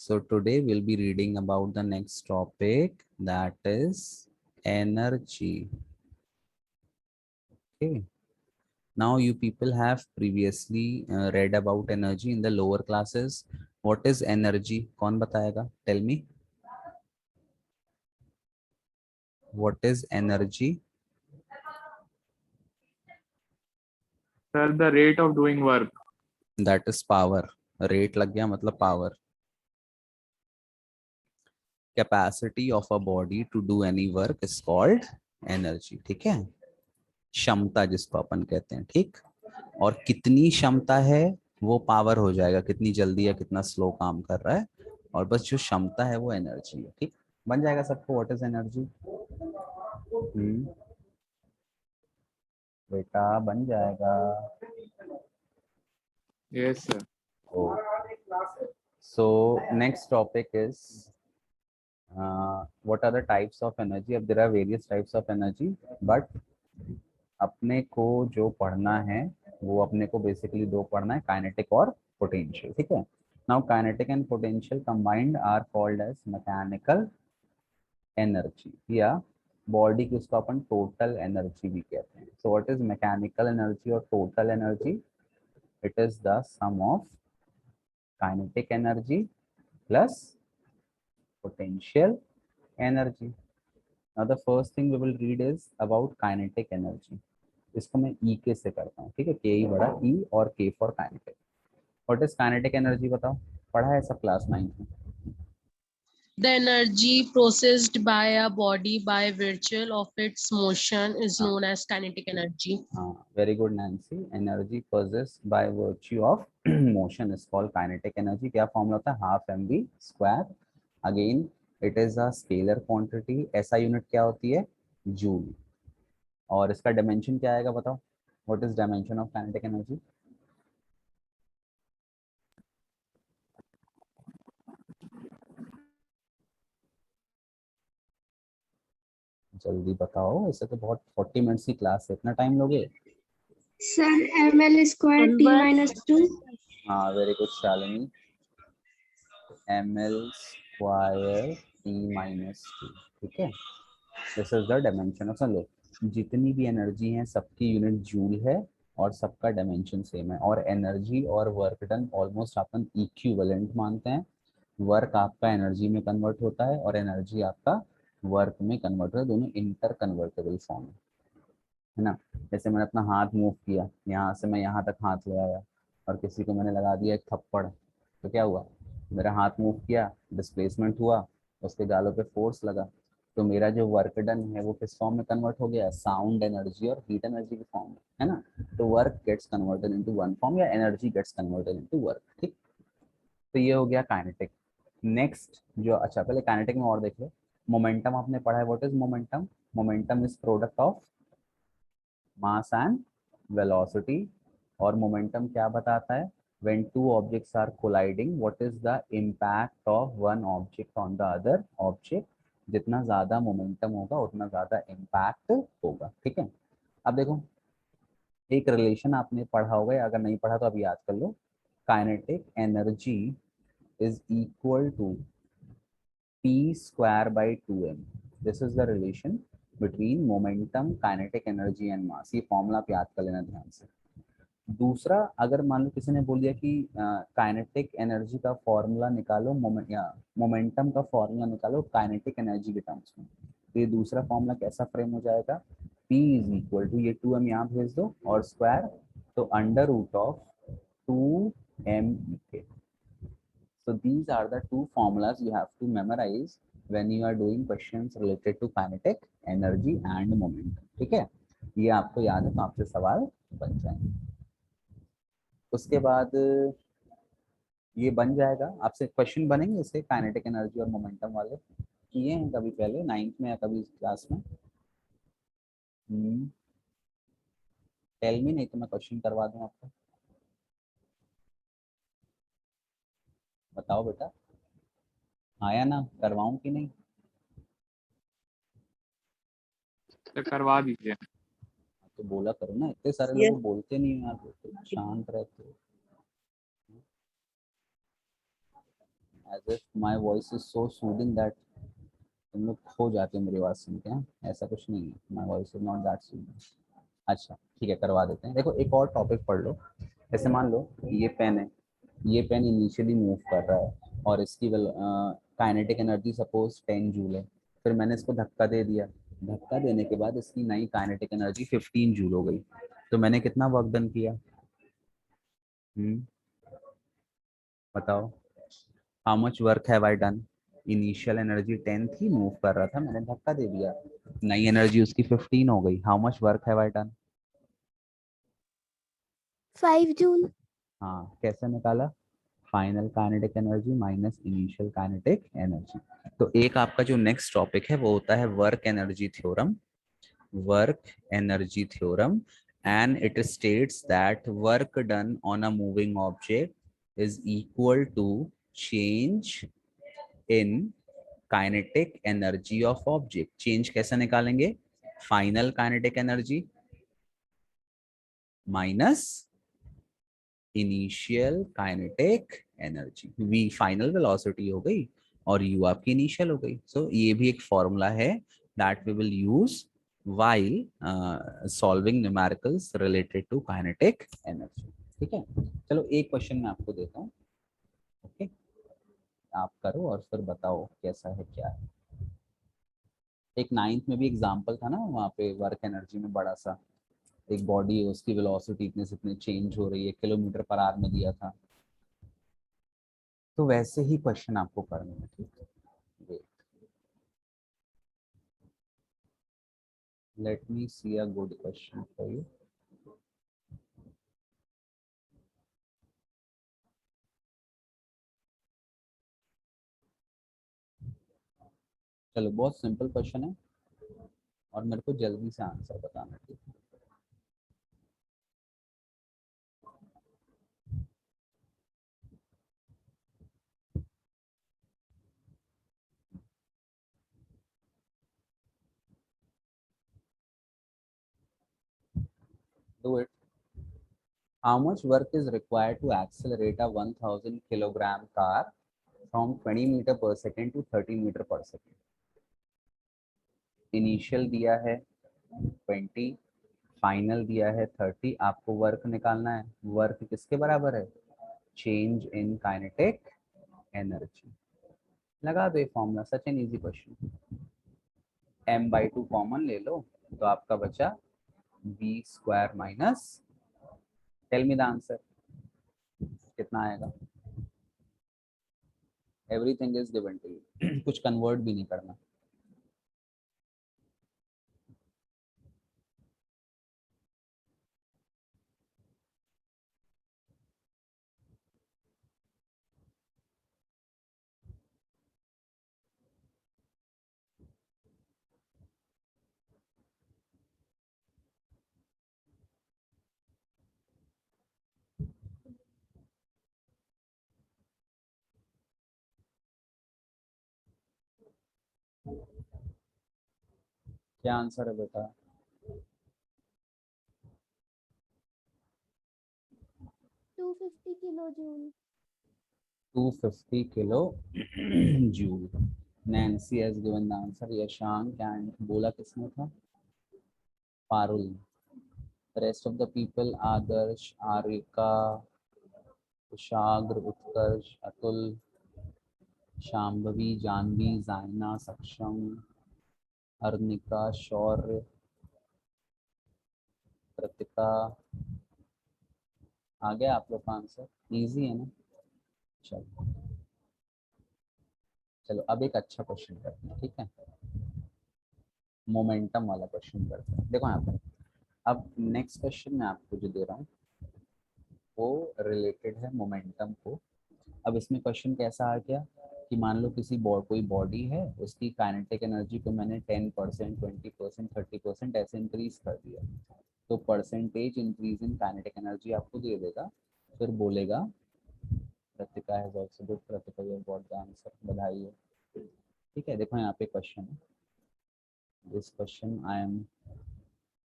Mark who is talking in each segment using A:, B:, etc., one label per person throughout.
A: So today we'll be reading about the next topic, that is energy. Okay. Now you people have previously read about energy in the lower classes. What is energy? कौन बताएगा? Tell me. What is energy?
B: Sir, the rate of doing work.
A: That is power. Rate लग गया मतलब power. Capacity of a body to do any work is called energy. ठीक है? क्षमता जिसको अपन कहते हैं, ठीक। और कितनी क्षमता है वो पावर हो जाएगा, कितनी जल्दी या कितना स्लो काम कर रहा है, और बस जो क्षमता है वो एनर्जी है, ठीक। बन जाएगा सबको व्हाट इज एनर्जी? बेटा बन जाएगा।
B: Yes, sir.
A: So next topic is what are the types of energy? अब there are various types of energy, but अपने को जो पढ़ना है वो अपने को बेसिकली दो पढ़ना है, काइनेटिक और पोटेंशियल, ठीक है। Now kinetic and potential combined are called as mechanical energy, या बॉडी की उसको अपन टोटल एनर्जी भी कहते हैं। So what is mechanical energy और total energy? It is the sum of kinetic energy plus potential energy. Now the first thing we will read is about kinetic energy. इसको मैं E के से करता हूँ, ठीक है। K बड़ा E और K for kinetic. What is kinetic energy बताओ, पढ़ा है सब क्लास 9 में।
C: The energy processed by a body by virtue of its motion is known as kinetic energy.
A: Very good Nancy. Energy possessed by virtue of motion is called kinetic energy. क्या formula होता है? Half mv square. Again it is a scalar quantity. SI unit क्या होती है? Joule. और इसका dimension क्या आएगा बताओ? What is dimension of kinetic energy? जल्दी बताओ, ऐसे तो बहुत 40 मिनट्स की क्लास है, इतना टाइम लोगे?
D: Sir ml square t minus 2।
A: हाँ very good Shalini, ml square t minus 2, ठीक है। This is the dimension of, लो जितनी भी एनर्जी है सबकी यूनिट जूल है और सबका डायमेंशन सेम है, और एनर्जी और वर्क डन ऑलमोस्ट अपन इक्विवेलेंट मानते हैं। वर्क आपका एनर्जी में कन्वर्ट होता है और एनर्जी आपका वर्क में कन्वर्ट होता है, दोनों इंटर कन्वर्टेबल फॉर्म है ना। जैसे मैंने अपना हाथ मूव किया, यहाँ से मैं यहाँ तक हाथ ले आया और किसी को मैंने लगा दिया एक थप्पड़, तो क्या हुआ? मेरा हाथ मूव किया, डिस्प्लेसमेंट हुआ, उसके गालों पे फोर्स लगा, तो मेरा जो वर्क डन है वो किस फॉर्म में कन्वर्ट हो गया? साउंड एनर्जी और हीट एनर्जी के फॉर्म में, है ना। तो work gets converted into one form, या energy gets converted into work, ठीक। तो ये हो गया काइनेटिक। नेक्स्ट जो, अच्छा पहले काइनेटिक में और देख लो। मोमेंटम आपने पढ़ा है, what is momentum? Momentum is product of mass and velocity. और मोमेंटम क्या बताता है? When two objects are colliding, what is the impact of one object on the other object. जितना ज्यादा मोमेंटम होगा उतना ज्यादा इम्पैक्ट होगा, ठीक है। अब देखो, एक रिलेशन आपने पढ़ा होगा, या अगर नहीं पढ़ा तो अभी याद कर लो। Kinetic energy is equal to p square by 2m. This is the relation between momentum, kinetic energy and mass. ये फॉर्मूला आप याद कर लेना ध्यान से। दूसरा, अगर मान लो किसी ने बोल दिया कि काइनेटिक एनर्जी का फॉर्मूला निकालो, मोमेंटम का फॉर्मूला निकालो काइनेटिक एनर्जी के टर्म्स में, तो ये दूसरा फॉर्मूला कैसा फ्रेम हो जाएगा? P इज इक्वल टू, ये 2m यहाँ भेज दो और स्क्वायर, तो अंडर रूट ऑफ 2m के। So these are the two formulas you have to memorize when you are doing questions related to kinetic energy and momentum, ठीक है। ये आपको याद है तो आपसे सवाल बन जाएंगे। उसके बाद ये बन जाएगा, आपसे क्वेश्चन बनेंगे इससे काइनेटिक एनर्जी और मोमेंटम वाले, किए हैं कभी पहले 9th में या कभी क्लास में? टेल मी, नहीं तो मैं क्वेश्चन करवा दूं आपको। बताओ बेटा, आया ना? करवाऊं कि नहीं?
B: तो करवा दीजिए।
A: तो बोला करो ना, इतने सारे लोग बोलते नहीं यार, शांत रहते हो। As if my voice is so soothing that तुम लोग खो जाते हो मेरी आवाज सुन के। हाँ? ऐसा कुछ नहीं है, my voice is not that soothing. अच्छा ठीक है, करवा देते हैं। देखो एक और टॉपिक पढ़ लो। जैसे मान लो ये पेन है, ये पेन इनिशियली मूव कर रहा है और इसकी काइनेटिक एनर्जी सपोज 10 जूल है। फिर मैंने इसको धक्का दे दिया, धक्का देने के बाद इसकी नई काइनेटिक एनर्जी 15 जूल हो गई। तो मैंने कितना वर्क डन किया? बताओ, how much work have I done? Initial energy 10 थी, मूव कर रहा था, मैंने धक्का दे दिया, नई एनर्जी उसकी 15 हो गई। How much work have I done?
E: 5 joule.
A: हाँ, कैसे निकाला? Final kinetic energy minus initial kinetic energy. तो एक आपका जो नेक्स्ट टॉपिक है वो होता है work energy theorem. Work energy theorem, and it states that work done on a moving object is equal to change in kinetic energy of object. change कैसे निकालेंगे? Final kinetic energy minus initial kinetic energy. v final velocity हो गई और u आपकी initial हो गई। सो ये भी एक फॉर्मूला है that we will use while solving numericals related to kinetic energy। ठीक है, चलो एक क्वेश्चन मैं आपको देता हूँ, ओके? आप करो और फिर बताओ कैसा है क्या है। एक 9th में भी एग्जांपल था ना, वहाँ पे वर्क एनर्जी में बड़ा सा एक बॉडी है, उसकी वेलोसिटी इतने से इतने चेंज हो रही है, किलोमीटर पर आवर में दिया था। तो वैसे ही क्वेश्चन आपको करना है, ठीक है? Wait. Let me see a good question for you. चलो, बहुत सिंपल क्वेश्चन है और मेरे को जल्दी से आंसर बताना, ठीक है? Do it. How much work is required to accelerate a 1000 kilogram car from 20 meter per second to 30 meter per second? Initial दिया है 20, फाइनल दिया है 30। आपको वर्क निकालना है। वर्क किसके बराबर है? Change in kinetic energy. लगा दो ये formula, such an easy question. m/2 common ले लो तो आपका बचा v square minus, tell me the answer, कितना आएगा? Everything is given to you, कुछ कन्वर्ट भी नहीं करना। क्या आंसर है बेटा?
E: 250 kilo joule.
A: 250 kilo joule. Nancy has given the answer. Yashank and बोला किसने था? Parul. Rest of the people Adarsh, Arika, कुशाग्र, उत्कर्ष, अतुल, शांभवी, जानवी, जाइना, सक्षम, अर्निका, शौर्य, कृतिका। आ गया आप लोग का आंसर? इजी है ना? चलो चलो, अब एक अच्छा क्वेश्चन करते हैं, ठीक है? मोमेंटम वाला क्वेश्चन करते हैं। देखो यहाँ पर अब नेक्स्ट क्वेश्चन मैं आपको जो दे रहा हूँ वो रिलेटेड है मोमेंटम को। अब इसमें क्वेश्चन कैसा आ गया कि मान लो कोई बॉडी है, उसकी काइनेटिक एनर्जी को मैंने 10%, 20%, 30% ऐसे इंक्रीज कर दिया। तो percentage increase in kinetic energy आपको दे देगा, फिर बोलेगा Kritika has also good, Kritika you got the answer, बधाई हो। ठीक है, देखो यहाँ पे क्वेश्चन है, दिस क्वेश्चन आई एम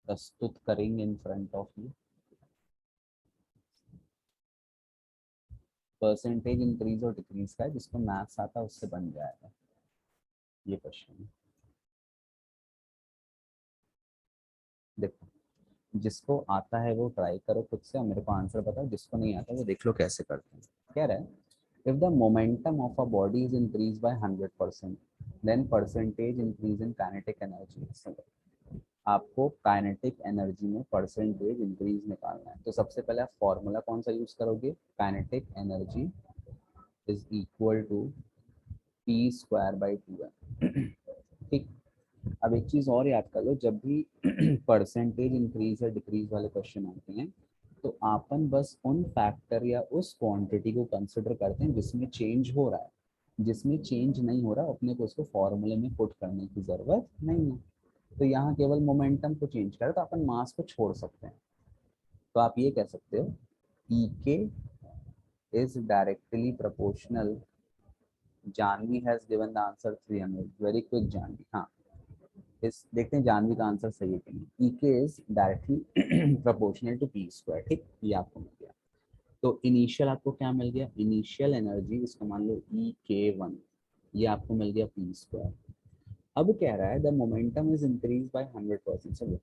A: प्रस्तुत करेंगे in front of you. Percentage increase और डिक्रीज का है, जिसको मैथ्स आता है उससे बन जाएगा ये क्वेश्चन। देखो जिसको आता है वो ट्राई करो खुद से और मेरे को आंसर बताओ, जिसको नहीं आता वो देख लो कैसे करते हैं। कह रहा है if the momentum of a body is increase by 100% then percentage increase in kinetic energy. आपको काइनेटिक एनर्जी में परसेंटेज इंक्रीज निकालना है, तो सबसे पहले आप फॉर्मूला कौन सा यूज करोगे, kinetic energy is equal to P square by 2m। ठीक। अब एक चीज और याद कर लो, जब भी परसेंटेज इंक्रीज या डिक्रीज वाले क्वेश्चन आते हैं तो अपन बस उन फैक्टर या उस क्वांटिटी को कंसिडर करते हैं जिसमें चेंज हो रहा है। जिसमें चेंज नहीं हो रहा अपने को उसको फॉर्मूले में पुट करने की जरूरत नहीं है। तो यहाँ केवल मोमेंटम को चेंज करें तो अपन मास को छोड़ सकते हैं। तो आप ये कह सकते हो E K is directly proportional, Janvi has given the answer 300, very quick Janvi. हाँ इस देखते हैं जानवी का आंसर सही है कि नहीं। E K is directly proportional to P square. ठीक, ये आपको मिल गया। तो इनिशियल आपको क्या मिल गया, इनिशियल एनर्जी, इसको मान लो ई के 1, ये आपको मिल गया पी स्क्वायर। अब कह रहा है the momentum is increase by 100%। चलो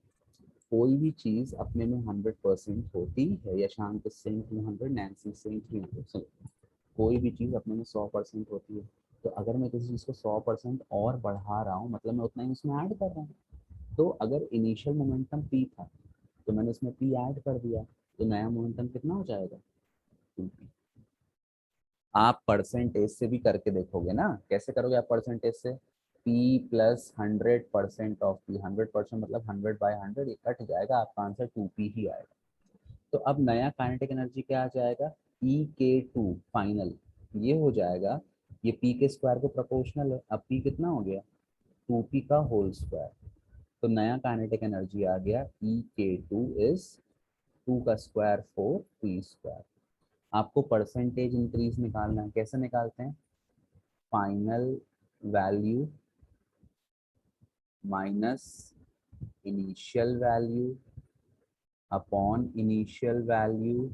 A: कोई भी चीज अपने में 100% होती है, या शांत सेम 200, नैन्सी सेम 300। चलो कोई भी चीज अपने में 100% होती है, तो अगर मैं किसी चीज को 100% और बढ़ा रहा हूँ मतलब मैं उतना ही उसमें ऐड कर रहा हूँ। तो अगर इनिशियल मोमेंटम पी था तो मैंने उसमें पी ऐड कर दिया, तो नया मोमेंटम कितना हो जाएगा, 2p। आप परसेंटेज से भी करके देखोगे ना, कैसे करोगे आप परसेंटेज से, p प्लस 100% ऑफ p, 100% मतलब 100/100, ये कट जाएगा, आपका आंसर 2p ही आएगा। तो अब नया काइनेटिक एनर्जी क्या आ जाएगा, ई के 2 फाइनल, ये हो जाएगा, ये p के स्क्वायर को प्रोपोर्शनल है। अब p कितना हो गया, 2p का होल स्क्वायर। तो नया काइनेटिक एनर्जी आ गया ई के 2 इज 2 का स्क्वायर 4 p स्क्वायर। आपको परसेंटेज इंक्रीज निकालना है, कैसे निकालते हैं, final value minus initial value upon initial value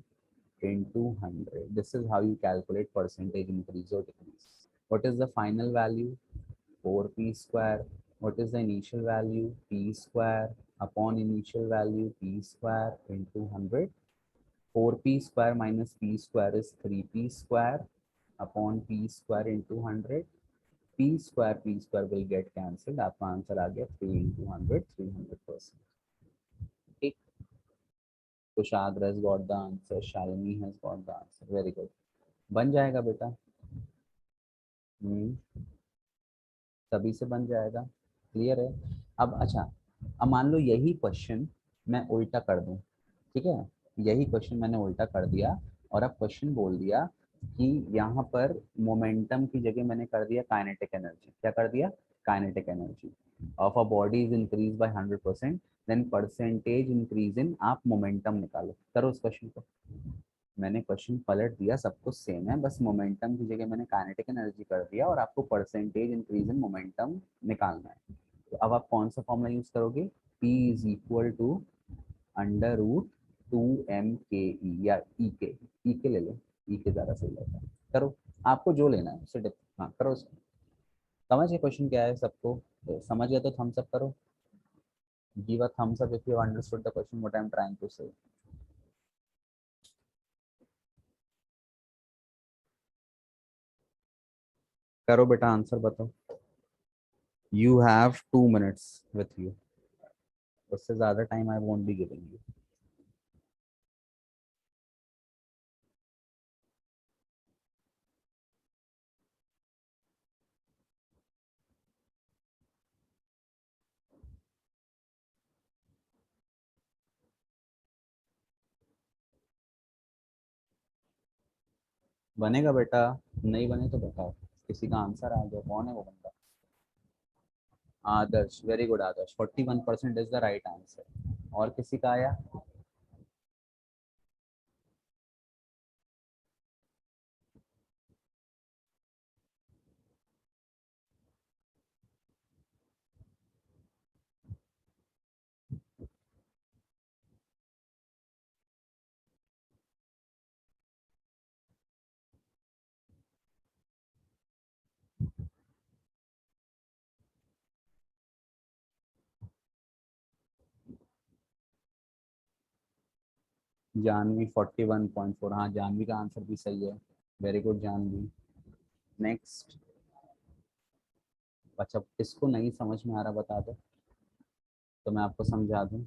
A: into 100. This is how you calculate percentage increase or decrease. What is the final value, 4p square. What is the initial value, p square upon initial value p square into 100. 4p square minus p square is 3p square upon p square into 100. p square will get cancelled, आपका answer आ गया 3 into 100, 300%। ठीक, कुशाग्र has got the answer, Shalini has got the answer, very good। बन जाएगा बेटा, सभी से बन जाएगा, क्लियर है। अब अच्छा, अब मान लो यही क्वेश्चन मैं उल्टा कर दूं, ठीक है, यही क्वेश्चन मैंने उल्टा कर दिया और अब क्वेश्चन बोल दिया कि यहाँ पर मोमेंटम की जगह मैंने कर दिया काइनेटिक एनर्जी। क्या कर दिया, kinetic energy of a body is increase by 100%, then percentage increase in, आप मोमेंटम निकालो। करो उस क्वेश्चन को, मैंने क्वेश्चन पलट दिया, सब कुछ सेम है, बस मोमेंटम की जगह मैंने काइनेटिक एनर्जी कर दिया और आपको परसेंटेज इंक्रीज इन मोमेंटम निकालना है। तो अब आप कौन सा फॉर्मूला यूज करोगे, P is equal to under root 2m/ke, या ई के ले लो, ई के ज़्यादा सही रहता है। करो, आपको जो लेना है उससे हाँ करो उसको। समझ गए क्वेश्चन क्या है सबको, तो समझ गया तो थम्स अप करो, give a thumbs up if you understood the question what I am trying to say. करो बेटा, आंसर बताओ। You have 2 minutes with you, उससे ज़्यादा time I won't be giving you. बनेगा बेटा, नहीं बने तो बताओ, किसी का आंसर आ गया, कौन है वो बंदा, Adarsh, very good Adarsh, 41% is the right answer. और किसी का आया, जानवी 41.4, हाँ जानवी का आंसर भी सही है, वेरी गुड जानवी। नेक्स्ट, अच्छा इसको नहीं समझ में आ रहा बता दो तो मैं आपको समझा दूं,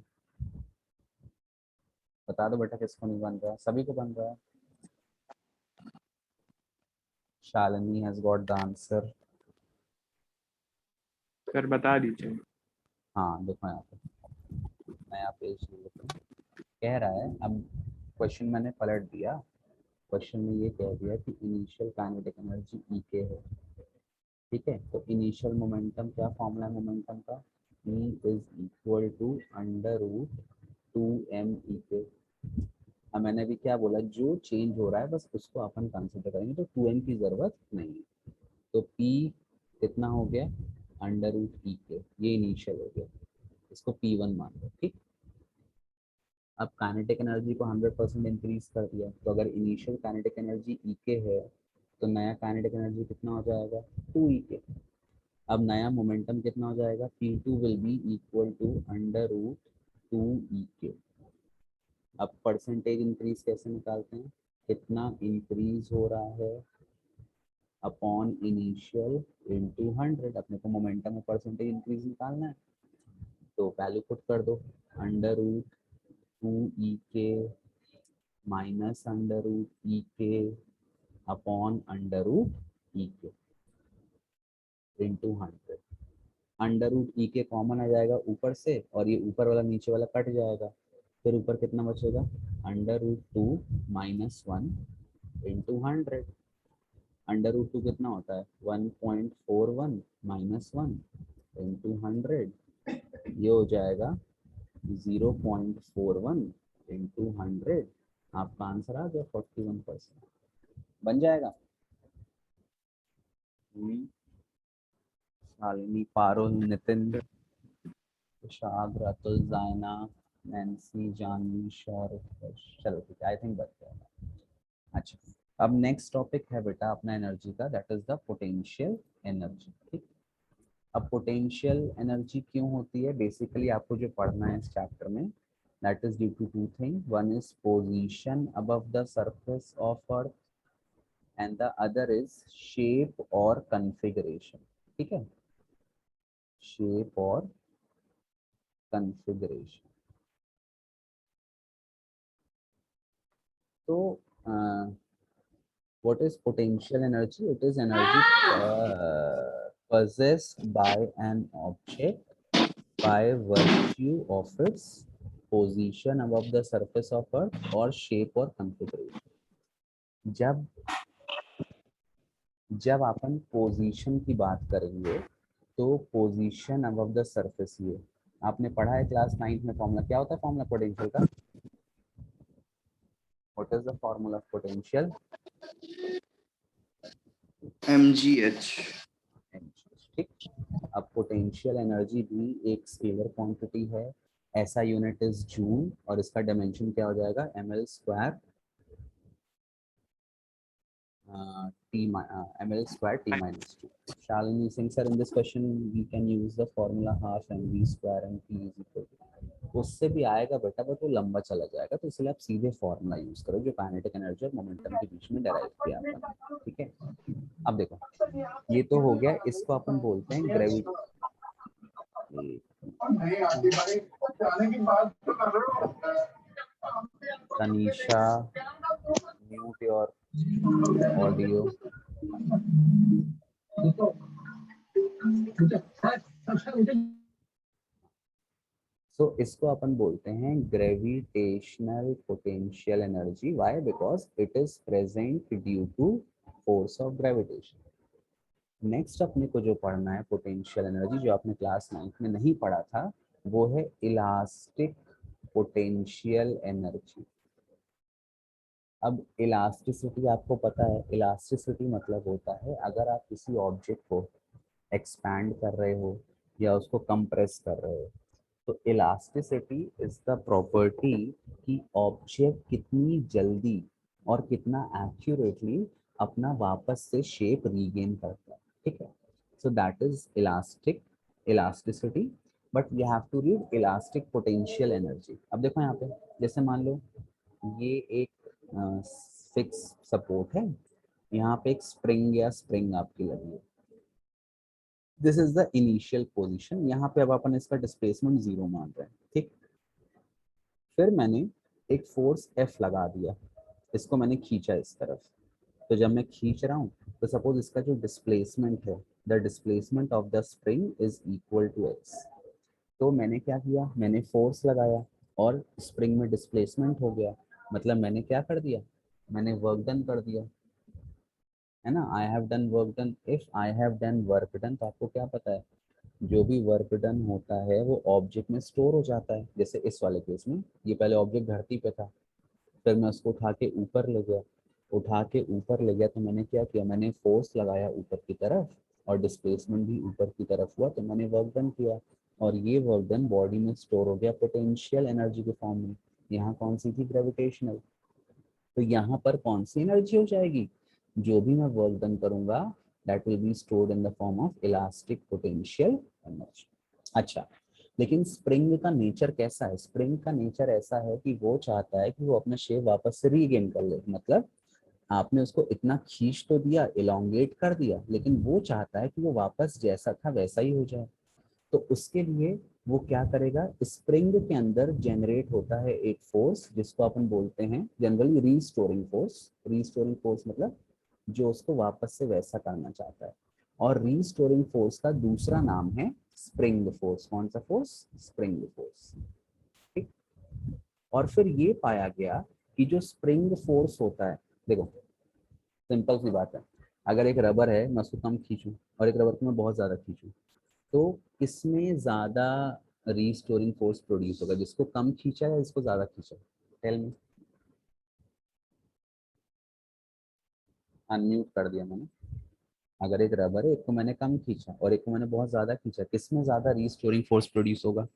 A: बता दो बेटा किसको नहीं बन रहा, सभी को बन रहा है। Shalini has got the answer.
B: Sir बता दीजिए।
A: हाँ देखो यहाँ पे नया पेज लेते हैं, कह रहा है, अब क्वेश्चन मैंने पलट दिया, क्वेश्चन में ये कह दिया कि इनिशियल काइनेटिक एनर्जी ई के है, ठीक है। तो इनिशियल मोमेंटम, क्या फॉर्मूला है मोमेंटम का, E is equal to under root 2m E के। अब मैंने भी क्या बोला, जो चेंज हो रहा है बस उसको अपन कंसिडर करेंगे, तो 2m की जरूरत नहीं है। तो P कितना हो गया, अंडर रूट E के, ये इनिशियल हो गया, इसको P1 मान लो, ठीक। अब काइनेटिक एनर्जी को 100% इंक्रीज कर दिया, तो अगर इनिशियल काइनेटिक एनर्जी ई के है तो नया काइनेटिक एनर्जी कितना हो जाएगा, 2 के। अब नया मोमेंटम कितना हो जाएगा, P2 will be equal to under root 2 के। अब परसेंटेज इंक्रीज कैसे निकालते हैं, कितना इंक्रीज हो रहा है अपॉन इनिशियल इनटू 100, अपने को मोमेंटम में परसेंटेज इंक्रीज निकालना है, तो वैल्यू पुट कर दो, अंडर रूट 2 के माइनस अंडर रूट के अपॉन अंडर रूट के इंटू 100। अंडर रूट के कॉमन आ जाएगा ऊपर से, और ये ऊपर वाला नीचे वाला कट जाएगा, फिर ऊपर कितना बचेगा, under root 2 minus 1 into 100। Under root 2 कितना होता है, 1.41 माइनस 1 इंटू 100, ये हो जाएगा 0.41 इंटू 100। आपका आंसर आ गया 41%, बन जाएगा। शालिनी, पारुल, नितिन, शाद, रातुल, जायना, नैन्सी, जानवी, शौरभ, चलो ठीक है, आई थिंक बच जाएगा। अच्छा, अब नेक्स्ट टॉपिक है बेटा अपना एनर्जी का, that is the potential energy, ठीक। अब पोटेंशियल एनर्जी क्यों होती है, बेसिकली आपको जो पढ़ना है इस चैप्टर में, that is due to two thing, one is position above the surface of earth and the other is shape और कॉन्फ़िगरेशन, ठीक है, शेप और कॉन्फ़िगरेशन। तो what is potential energy? It is energy possessed by an object by virtue of its position above the surface of earth or shape or configuration. जब अपन position की बात करेंगे तो पोजीशन अबव द सरफेस, ये आपने पढ़ा है क्लास 9th में, फॉर्मूला क्या होता है, फॉर्मूला पोटेंशियल का, what is the formula of potential,
F: mgh।
A: ठीक। अब पोटेंशियल एनर्जी भी एक स्केलर क्वांटिटी है, ऐसा यूनिट इज जूल, और इसका डायमेंशन क्या हो जाएगा, ml square t minus 2. Shalini Singh sir, in this question we can use the formula half mv square and t is equal to, उससे भी आएगा बेटा बट वो लंबा चला जाएगा, तो इसलिए आप सीधे फॉर्मूला यूज करो जो काइनेटिक एनर्जी और मोमेंटम के बीच में डेराइव किया आपने, ठीक है। अब देखो ये तो हो गया, इसको अपन बोलते हैं gravity, Tanisha mute your audio. So इसको अपन बोलते हैं gravitational potential energy, why, because it is present due to force of gravitation. Next अपने को जो पढ़ना है पोटेंशियल एनर्जी, जो आपने क्लास 9th में नहीं पढ़ा था, वो है इलास्टिक पोटेंशियल एनर्जी। अब इलास्टिसिटी आपको पता है, इलास्टिसिटी मतलब होता है अगर आप किसी ऑब्जेक्ट को एक्सपैंड कर रहे हो या उसको कंप्रेस कर रहे हो, तो इलास्टिसिटी इज द प्रॉपर्टी कि ऑब्जेक्ट कितनी जल्दी और कितना एक्यूरेटली अपना वापस से शेप रीगेन करता है, ठीक है। So that is elasticity, but you have to read elastic potential energy. अब देखो यहाँ पे, जैसे मान लो ये एक फिक्स सपोर्ट है, यहाँ पे एक स्प्रिंग या स्प्रिंग आपकी लगी है। This is the initial position. यहाँ पे अब अपन इसका डिस्प्लेसमेंट 0 मान रहे हैं, ठीक। फिर मैंने एक फोर्स F लगा दिया, इसको मैंने खींचा इस तरफ। तो जब मैं खींच रहा हूँ तो सपोज इसका जो डिस्प्लेसमेंट है, the displacement of the spring is equal to x। तो मैंने क्या किया, मैंने फोर्स लगाया और स्प्रिंग में डिस्प्लेसमेंट हो गया, मतलब मैंने क्या कर दिया, मैंने वर्क डन कर दिया, है ना। I have done work done. If I have done work done, तो आपको क्या पता है, जो भी वर्क डन होता है वो ऑब्जेक्ट में स्टोर हो जाता है। जैसे इस वाले केस में ये पहले ऑब्जेक्ट धरती पे था, फिर मैं उसको उठा के ऊपर ले गया, उठा के ऊपर ले गया तो मैंने क्या किया, मैंने फोर्स लगाया ऊपर की तरफ और डिस्प्लेसमेंट भी ऊपर की तरफ हुआ, तो मैंने वर्क डन किया और ये वर्क डन बॉडी में स्टोर हो गया पोटेंशियल एनर्जी के फॉर्म में। यहाँ कौन सी थी, ग्रेविटेशनल। तो यहाँ पर कौन सी एनर्जी हो जाएगी, जो भी मैं वर्क डन करूंगा that will be stored in the form of elastic potential energy. अच्छा, लेकिन स्प्रिंग का नेचर कैसा है, स्प्रिंग का नेचर ऐसा है कि वो चाहता है कि वो अपना शेप वापस से रीगेन कर ले। मतलब आपने उसको इतना खींच तो दिया, इलोंगेट कर दिया, लेकिन वो चाहता है कि वो वापस जैसा था वैसा ही हो जाए। तो उसके लिए वो क्या करेगा, स्प्रिंग के अंदर जनरेट होता है एक फोर्स जिसको अपन बोलते हैं generally restoring force. Restoring force मतलब जो उसको वापस से वैसा करना चाहता है। और रीस्टोरिंग फोर्स का दूसरा नाम है स्प्रिंग फोर्स। कौन सा फोर्स, स्प्रिंग फोर्स, ठीक। और फिर ये पाया गया कि जो स्प्रिंग फोर्स होता है, देखो सिंपल सी बात है, अगर एक रबर है मैं उसको कम खींचूं और एक रबर को मैं बहुत ज्यादा खींचूं, तो किसमें ज्यादा रीस्टोरिंग फोर्स प्रोड्यूस होगा, जिसको कम खींचा या जिसको ज्यादा खींचा, टेल मी। अनम्यूट कर दिया मैंने। अगर एक रबर है, एक को मैंने कम खींचा और एक को मैंने बहुत ज्यादा खींचा, किसमें ज्यादा रीस्टोरिंग फोर्स प्रोड्यूस होगा,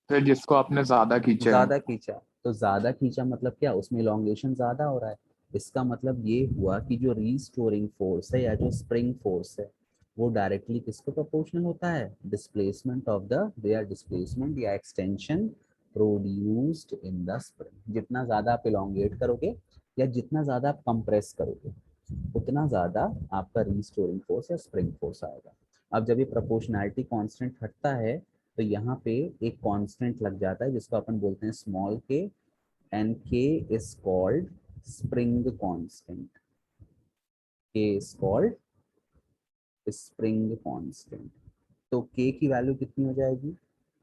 B: फिर जिसको आपने ज्यादा खींचा है।
A: ज्यादा खींचा। तो ज्यादा खींचा मतलब क्या, उसमें इलोंगेशन ज्यादा हो रहा है। इसका मतलब ये हुआ कि जो रीस्टोरिंग फोर्स है या जो स्प्रिंग फोर्स है वो डायरेक्टली किसको प्रोपोर्शनल होता है, displacement of the there displacement या extension produced in the spring. जितना ज्यादा आप इलोंगेट करोगे या जितना ज्यादा आप कंप्रेस करोगे उतना ज्यादा आपका रीस्टोरिंग फोर्स या स्प्रिंग फोर्स आएगा। अब जब ये प्रोपोर्शनैलिटी कांस्टेंट हटता है तो यहाँ पे एक कांस्टेंट लग जाता है जिसको अपन बोलते हैं स्मॉल के, एंड के इज कॉल्ड स्प्रिंग कांस्टेंट। के इज कॉल्ड स्प्रिंग कांस्टेंट। तो के की वैल्यू कितनी हो जाएगी,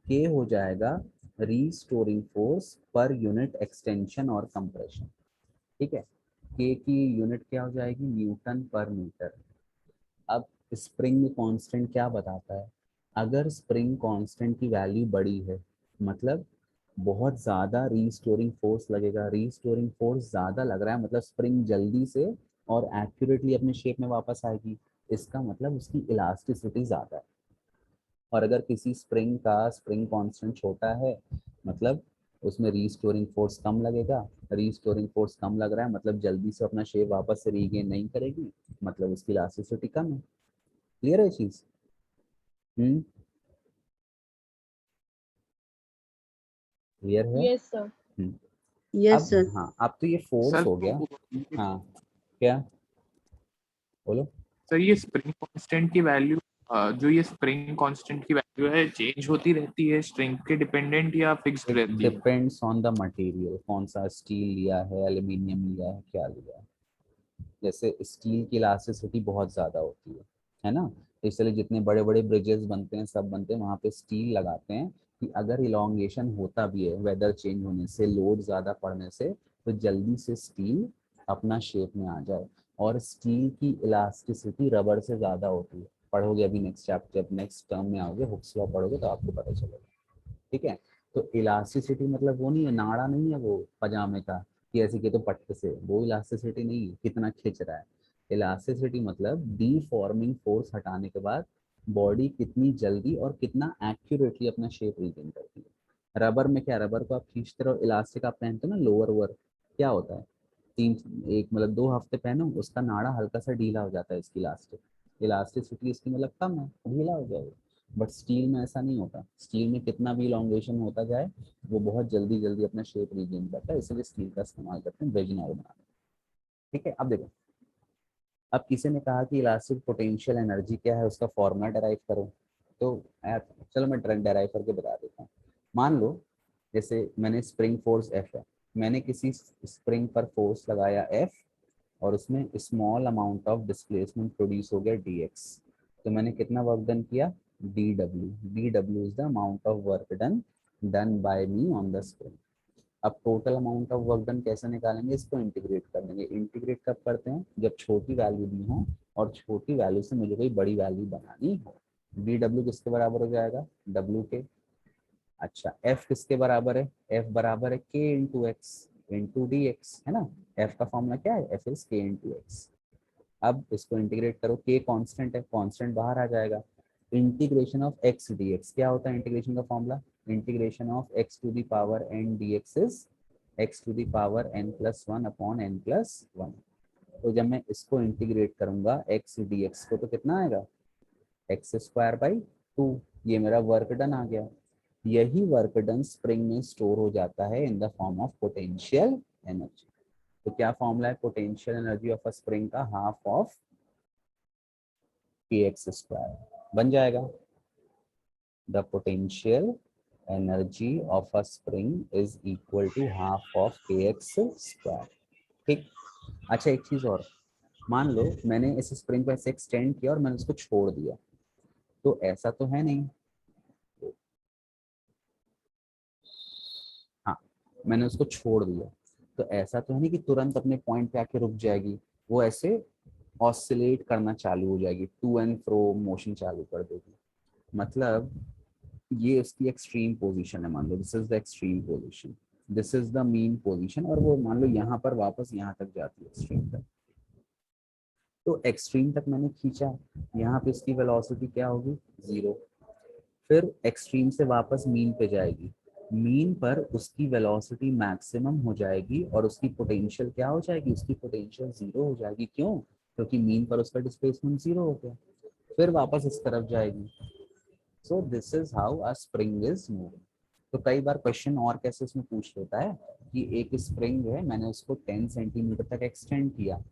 A: के हो जाएगा restoring force per unit extension और कंप्रेशन, ठीक है। के की यूनिट क्या हो जाएगी, न्यूटन पर मीटर। अब स्प्रिंग कांस्टेंट क्या बताता है, अगर स्प्रिंग कांस्टेंट की वैल्यू बड़ी है मतलब बहुत ज़्यादा रीस्टोरिंग फोर्स लगेगा, रीस्टोरिंग फोर्स ज़्यादा लग रहा है मतलब स्प्रिंग जल्दी से और एक्यूरेटली अपने शेप में वापस आएगी, इसका मतलब उसकी इलास्टिसिटी ज़्यादा है। और अगर किसी स्प्रिंग का स्प्रिंग कांस्टेंट छोटा है मतलब उसमें रीस्टोरिंग फोर्स कम लगेगा, रीस्टोरिंग फोर्स कम लग रहा है मतलब जल्दी से अपना शेप वापस से रीगेन नहीं करेगी, मतलब उसकी इलास्टिसिटी कम है। क्लियर है चीज, क्लियर है।
C: Yes, sir.
A: अब हाँ, अब तो ये फोर्स
B: सर
A: हो गया। हाँ, क्या बोलो।
B: सर ये स्प्रिंग कांस्टेंट की वैल्यू, जो ये स्प्रिंग कांस्टेंट की वैल्यू है चेंज होती रहती है स्ट्रेंथ के डिपेंडेंट या फिक्स्ड
A: इट
B: रहती है?
A: डिपेंड्स ऑन द मटेरियल, कौन सा स्टील लिया है, एल्यूमिनियम लिया है, क्या लिया है। जैसे स्टील की इलास्टिसिटी बहुत ज़्यादा होती है ना, इसलिए जितने बड़े बड़े ब्रिजेस बनते हैं सब बनते हैं वहाँ पे स्टील लगाते हैं कि अगर इलोंगेशन होता भी है वेदर चेंज होने से, लोड ज़्यादा पड़ने से, तो जल्दी से स्टील अपना शेप में आ जाए। और स्टील की इलास्टिसिटी रबर से ज़्यादा होती है, पढ़ोगे अभी नेक्स्ट चैप्टर, जब नेक्स्ट टर्म में आओगे हुक्स लॉ पढ़ोगे तो आपको पता चलेगा, ठीक है। तो इलास्टिसिटी मतलब वो नहीं है, नाड़ा नहीं है वो पजामे का कि ऐसे कि तो पट्टे से, वो इलास्टिसिटी नहीं है कितना खिंच रहा है। इलास्टिसिटी मतलब डीफॉर्मिंग फोर्स हटाने के बाद बॉडी कितनी जल्दी और कितना एक्यूरेटली अपना शेप रिटेन करती है। रबर में क्या, रबर को आप खींचते रहो, इलास्टिक आप पहनते हो ना लोअर ओवर, क्या होता है, तीन एक मतलब 2 हफ्ते पहनो उसका नाड़ा हल्का सा ढीला हो जाता है, इसकी इलास्टिसिटी इसकी मतलब कम है, ढीला हो जाएगा। बट स्टील में ऐसा नहीं होता। स्टील में कितना भी इलॉन्गेशन होता जाए वो बहुत जल्दी जल्दी अपना शेप रिगेन करता है, इसलिए स्टील का इस्तेमाल करते हैं वेजिंग बनाने में। ठीक है, अब देखो, अब किसी ने कहा कि इलास्टिक पोटेंशियल एनर्जी क्या है, उसका फॉर्मूला डेराइव करो। तो चलो मैं डेराइव करके बता देता हूँ। मान लो जैसे मैंने स्प्रिंग फोर्स एफ है, मैंने किसी स्प्रिंग पर फोर्स लगाया एफ और उसमें small amount of displacement produce हो गया dx, तो मैंने कितना वर्क डन किया, dw is the amount of work done by me on the spring. अब total amount of work done कैसे निकालेंगे, इसको इंटीग्रेट कर देंगे। इंटीग्रेट कब करते हैं, जब छोटी वैल्यू दी हो और छोटी वैल्यू से मुझे कोई बड़ी वैल्यू बनानी हो। dw किसके बराबर हो जाएगा, w के। अच्छा, f किसके बराबर है, f बराबर है k into x into D x, है ना। f का फॉर्मूला क्या है, f is k into x. अब इसको इंटीग्रेट करो, k कांस्टेंट है, कांस्टेंट बाहर आ जाएगा। इंटीग्रेशन ऑफ x dx क्या होता है, इंटीग्रेशन का formula, integration of x to the power n dx is x to the power n plus 1 upon n plus 1। तो जब मैं इसको इंटीग्रेट करूंगा x dx को, तो कितना आएगा, एक्स स्क्वायर बाई 2। ये मेरा वर्क डन आ गया। यही वर्क डन स्प्रिंग में स्टोर हो जाता है in the form of potential energy. तो क्या फॉर्मूला है potential energy of a spring का, half of K X square बन जाएगा। The potential energy of a spring is equal to half of K X square. ठीक। अच्छा, एक चीज और, मान लो मैंने इस स्प्रिंग को ऐसे एक्सटेंड किया और मैंने उसको छोड़ दिया, तो ऐसा तो है नहीं, हाँ मैंने उसको छोड़ दिया, तो ऐसा तो है नहीं कि तुरंत अपने पॉइंट पे आके रुक जाएगी। वो ऐसे ऑसिलेट करना चालू हो जाएगी, टू एंड फ्रो मोशन चालू कर देगी। मतलब ये उसकी एक्सट्रीम पोजीशन है, मान लो this is the extreme position, this is the mean position, और वो मान लो यहाँ पर वापस यहाँ तक जाती है एक्सट्रीम तक। तो एक्सट्रीम तक मैंने खींचा, यहाँ पे इसकी वेलोसिटी क्या होगी, 0। फिर एक्सट्रीम से वापस मीन पे जाएगी, मीन पर उसकी वेलोसिटी मैक्सिमम हो जाएगी और उसकी पोटेंशियल क्या हो जाएगी, उसकी पोटेंशियल 0 हो जाएगी। क्यों, क्योंकि मीन पर उसका डिस्प्लेसमेंट 0 हो गया। फिर वापस इस तरफ जाएगी। So this is how a spring is moving. तो कई बार क्वेश्चन और कैसे इसमें पूछ लेता है कि एक स्प्रिंग है, मैंने उसको 10 सेंटीमीटर तक एक्सटेंड किया,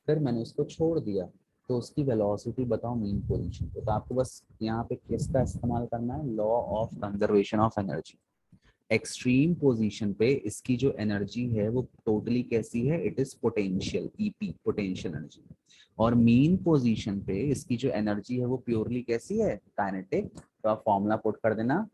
A: फिर मैंने उसको छोड़ दिया, तो उसकी वेलोसिटी बताओ मीन पोजीशन पे। तो आपको बस यहाँ पे किसका इस्तेमाल करना है, law of conservation of energy. Extreme position पे इसकी जो एनर्जी है वो टोटली कैसी है, it is potential, EP potential energy. और मीन पोजीशन पे इसकी जो एनर्जी है वो प्योरली कैसी है, काइनेटिक। तो आप फॉर्मूला पुट कर देना,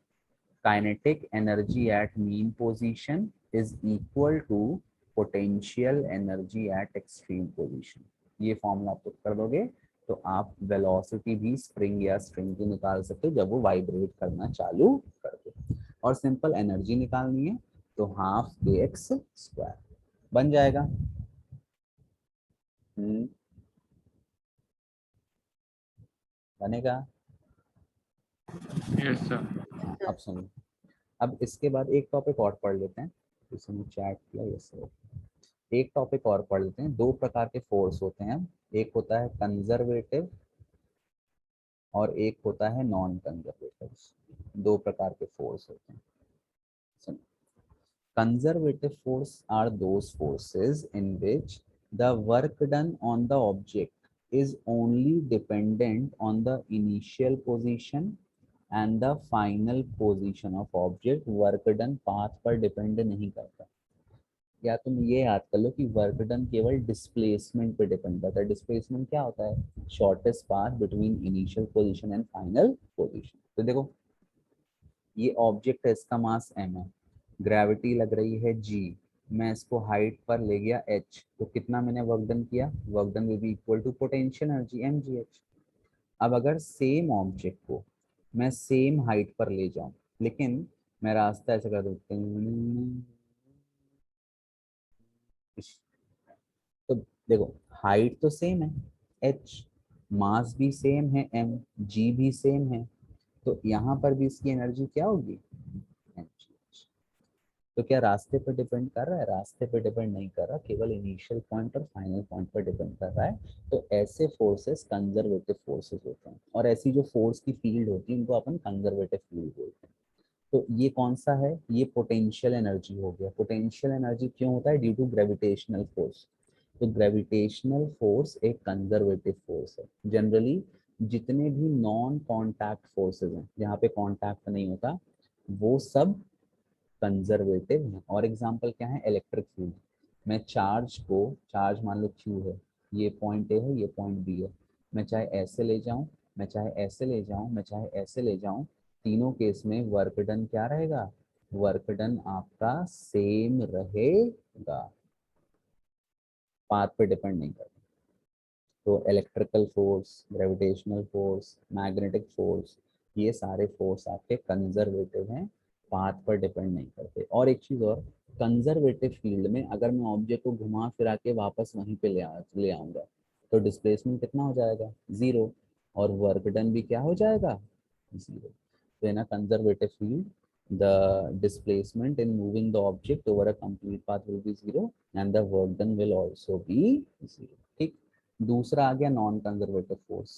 A: kinetic energy at mean position is equal to potential energy at extreme position. ये फॉर्मूला पुट कर दोगे तो आप वेलोसिटी भी स्प्रिंग या स्ट्रिंग की निकाल सकते हो जब वो वाइब्रेट करना चालू कर दे। और सिंपल एनर्जी निकालनी है तो हाफ के एक्स स्क्वायर बन जाएगा। बनेगा।
B: Yes sir.
A: हाँ, अब सुनो, अब इसके बाद एक टॉपिक और पढ़ लेते हैं, इसने चैट किया। यस सर, एक टॉपिक और पढ़ लेते हैं। दो प्रकार के फोर्स होते हैं, एक होता है कंजर्वेटिव और एक होता है नॉन कंजर्वेटिव। दो प्रकार के फोर्स होते हैं। सुनो, conservative force are those forces in which the work done on the object is only dependent on the initial position and the final position of object। work done path पर depend नहीं करता। या तुम ये याद कर लो कि वर्क डन केवल डिस्प्लेसमेंट पे डिपेंड करता है। डिस्प्लेसमेंट क्या होता है, shortest path between initial position and final position. तो देखो ये ऑब्जेक्ट है, इसका मास m है, ग्रेविटी लग रही है g, मैं इसको हाइट पर ले गया h, तो कितना मैंने वर्क डन किया, work done will be equal to potential energy mgh। अब अगर सेम ऑब्जेक्ट को मैं सेम हाइट पर ले जाऊं, लेकिन मैं रास्ता ऐसे कर देता हूं, तो देखो हाइट तो सेम है h, मास भी सेम है m, g भी सेम है, तो यहाँ पर भी इसकी एनर्जी क्या होगी mgh। तो क्या रास्ते पर डिपेंड कर रहा है? रास्ते पर डिपेंड नहीं कर रहा, केवल इनिशियल पॉइंट और फाइनल पॉइंट पर डिपेंड कर रहा है। तो ऐसे फोर्सेस कंजर्वेटिव फोर्सेस होते हैं, और ऐसी जो फोर्स की फील्ड होती है उनको अपन कंजर्वेटिव फील्ड बोलते हैं। तो ये कौन सा है? ये पोटेंशियल एनर्जी हो गया। पोटेंशियल एनर्जी क्यों होता है? Due to gravitational force. तो ग्रेविटेशनल फोर्स एक कंजर्वेटिव फोर्स है। जनरली जितने भी नॉन कांटेक्ट फोर्सेस हैं, जहाँ पे कांटेक्ट नहीं होता, वो सब कंजर्वेटिव है। और एग्जांपल क्या है? Electric field. मैं चार्ज को, चार्ज मान लो क्यू है, ये पॉइंट ए है, ये पॉइंट बी है, मैं चाहे ऐसे ले जाऊं, मैं चाहे ऐसे ले जाऊं, मैं चाहे ऐसे ले जाऊं, तीनों केस में वर्क डन क्या रहेगा? वर्क डन आपका सेम रहेगा, पाथ पे डिपेंड नहीं करता। तो electrical force, gravitational force, magnetic force, ये सारे फोर्स आपके कंजर्वेटिव हैं, पाथ पर डिपेंड नहीं करते। और एक चीज और, कंजर्वेटिव फील्ड में अगर मैं ऑब्जेक्ट को घुमा फिरा के वापस वहीं पे ले आऊंगा, तो डिस्प्लेसमेंट कितना हो जाएगा? 0। और वर्क डन भी क्या हो जाएगा? 0। तो in a conservative field, the displacement in moving the object over a complete path will be 0 and the work done will also be 0। ठीक। दूसरा आ गया non conservative force.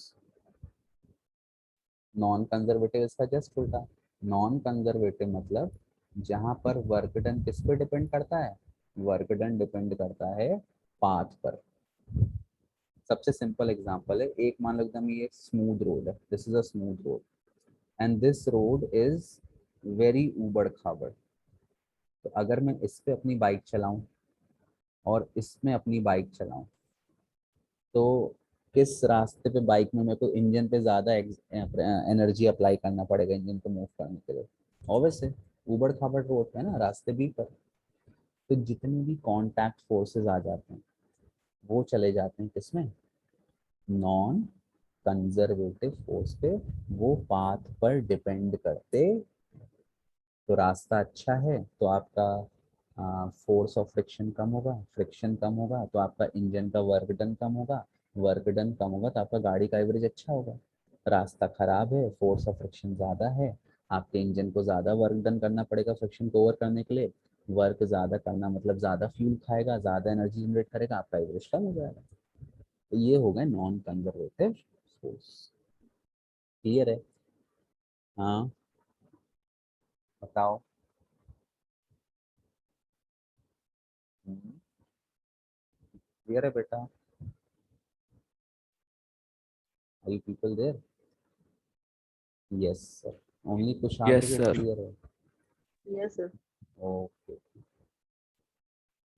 A: Non conservative इसका जस्ट उल्टा। नॉन कंजर्वेटिव मतलब जहां पर work done किस पे डिपेंड करता है? वर्क डन डिपेंड करता है पाथ पर। सबसे सिंपल एग्जांपल है, एक मान लो एकदम ये स्मूथ रोड है, this is a smooth road and this road is very ऊबड़ खाबड़। तो अगर मैं इस पे अपनी बाइक चलाऊं और इसमें अपनी बाइक चलाऊं, तो किस रास्ते पे बाइक में मेरे को इंजन पे ज़्यादा एनर्जी अप्लाई करना पड़ेगा इंजन को मूव करने के लिए? ऑब्वियस है, ऊबड़ खाबड़ रोड है ना, रास्ते भी पर। तो जितने भी कांटेक्ट फोर्सेस आ जाते हैं वो चले जाते हैं किसमें? नॉन कंजर्वेटिव फोर्स पे। वो पाथ पर डिपेंड करते। तो रास्ता अच्छा है तो आपका फोर्स ऑफ फ्रिक्शन कम होगा, फ्रिक्शन कम होगा तो आपका इंजन का वर्क डन कम होगा, वर्क डन कम होगा तो आपका गाड़ी का एवरेज अच्छा होगा। रास्ता खराब है, फोर्स ऑफ फ्रिक्शन ज़्यादा है, आपके इंजन को ज़्यादा वर्क डन करना पड़ेगा फ्रिक्शन को ओवर करने के लिए। वर्क ज़्यादा करना मतलब ज़्यादा फ्यूल खाएगा, ज़्यादा एनर्जी जनरेट करेगा, आपका एवरेज कम हो जाएगा। तो ये हो गए नॉन कंजर्वेटिव फोर्स। क्लियर है? हाँ बताओ। क्लियर है बेटा? Are you people there? Yes, sir. Only Kushal to
B: Yes,
A: get
B: sir.
A: clear.
G: Yes, sir.
A: Okay.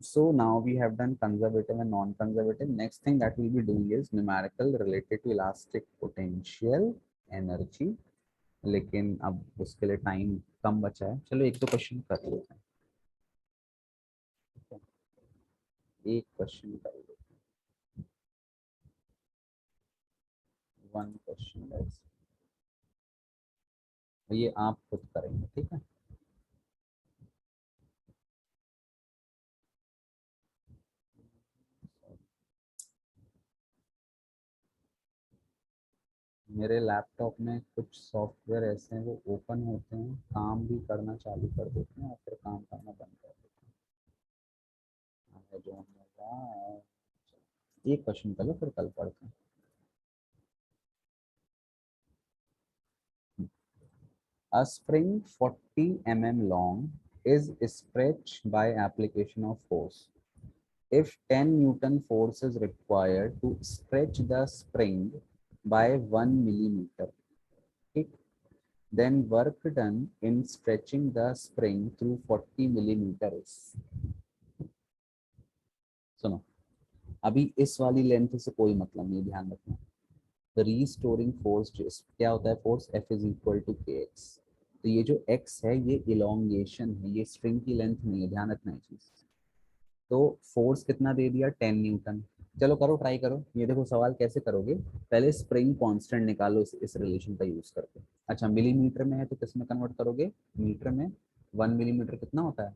A: So now we have done conservative and non-conservative. Next thing that we'll be doing is numerical related to elastic potential energy. लेकिन अब उसके लिए time कम बचा है, चलो एक दो question कर लेते हैं। एक क्वेश्चन कर लेते हैं, वन क्वेश्चन। ये आप खुद करेंगे, ठीक है? मेरे लैपटॉप में कुछ सॉफ्टवेयर ऐसे हैं वो ओपन होते हैं, काम भी करना चालू कर देते हैं और फिर काम करना बंद कर देते हैं। जो होगा एक क्वेश्चन कर लो फिर कल पढ़ते हैं। A spring 40 mm long is stretched by application of force. If 10 Newton force is required to stretch the spring by 1 millimeter, then work done in stretching the spring through 40 millimeter is। सुनो, अभी इस वाली length से कोई मतलब नहीं, ध्यान रखना। रीस्टोरिंग फोर्स क्या होता है? Force F is equal to K X. तो ये जो x है ये इलोंगेशन है, ये स्ट्रिंग की लेंथ नहीं है, ध्यान रखना है चीज। तो फोर्स कितना दे दिया? 10 न्यूटन। चलो करो, ट्राई करो। ये देखो सवाल कैसे करोगे, पहले स्प्रिंग कांस्टेंट निकालो इस रिलेशन का यूज करके। अच्छा मिलीमीटर में है तो किस में कन्वर्ट करोगे? मीटर में। 1 मिलीमीटर कितना होता है?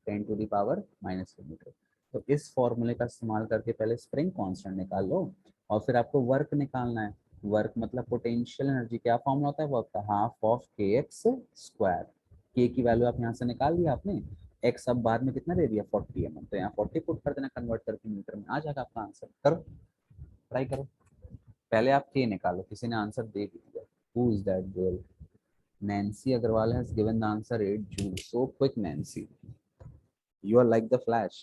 A: 10 to the power minus metre. तो इस फॉर्मूले का इस्तेमाल करके पहले स्प्रिंग कांस्टेंट निकाल लो और फिर आपको वर्क निकालना है। वर्क मतलब पोटेंशियल एनर्जी। क्या फॉर्मूला होता है वर्क का? Half of K X square. के की वैल्यू आप यहाँ से निकाल लिया आपने, एक्स अब बाद में कितना दे दिया 40 mm, तो यहाँ 40 पुट कर देना कन्वर्ट करके मीटर में, आ जाएगा आपका आंसर। करो, ट्राई करो। पहले आप के निकालो, किसी ने आंसर दे दिया। Who is that girl? Nancy Agarwal has given the answer 8 Joule. So quick, Nancy. You are like the flash.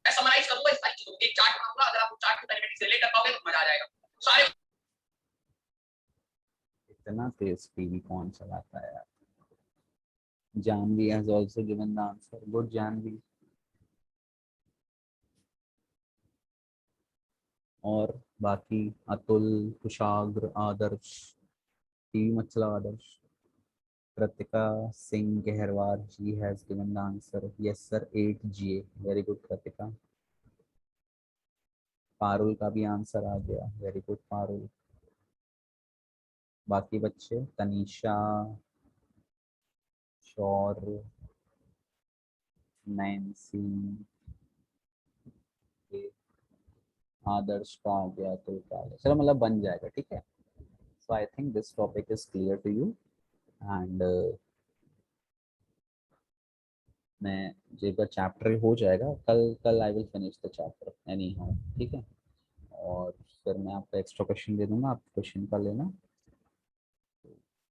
H: मैं समराइज करूंगा इस सारी चीजों को, एक चार्ट बनाऊंगा, अगर आप उस चार्ट को मैथमेटिक्स से रिलेट कर पाओगे तो मजा आ जाएगा। सारे
A: इतना तेज टीवी कौन चलाता है यार? Janvi has also given the answer. Good, Janvi. और बाकी अतुल, कुशाग्र, आदर्श, टीवी मत चलाओ आदर्श। Kritika Singh Gehrwar ji has given the answer. Yes sir, 8 GA. Very good Kritika. Parul का भी आंसर आ गया, वेरी गुड पारुल। बाकी बच्चे तनीषा, शौर, नैन्सी, आदर्श का आ गया, तो का चलो मतलब बन जाएगा, ठीक है। So I think this topic is clear to you and मैं जो चैप्टर हो जाएगा कल I will finish the chapter anyhow, ठीक है। और फिर मैं आपको एक्स्ट्रा क्वेश्चन दे दूंगा, आप क्वेश्चन कर लेना,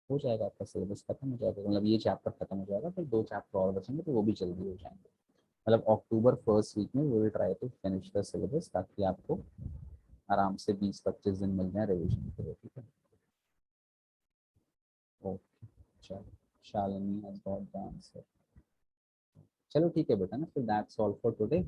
A: हो जाएगा आपका सिलेबस खत्म हो जाएगा, मतलब ये चैप्टर खत्म हो जाएगा, फिर 2 चैप्टर और बचेंगे तो वो भी जल्दी हो जाएंगे। मतलब अक्टूबर फर्स्ट वीक में we will try to finish the syllabus, ताकि आपको आराम से 20-25 दिन मिल जाए रिवीजन के लिए, ठीक है। ओके, चलो, Shalini has got the answer. चलो ठीक है बेटा ना, फिर दैट्स ऑल फॉर टुडे।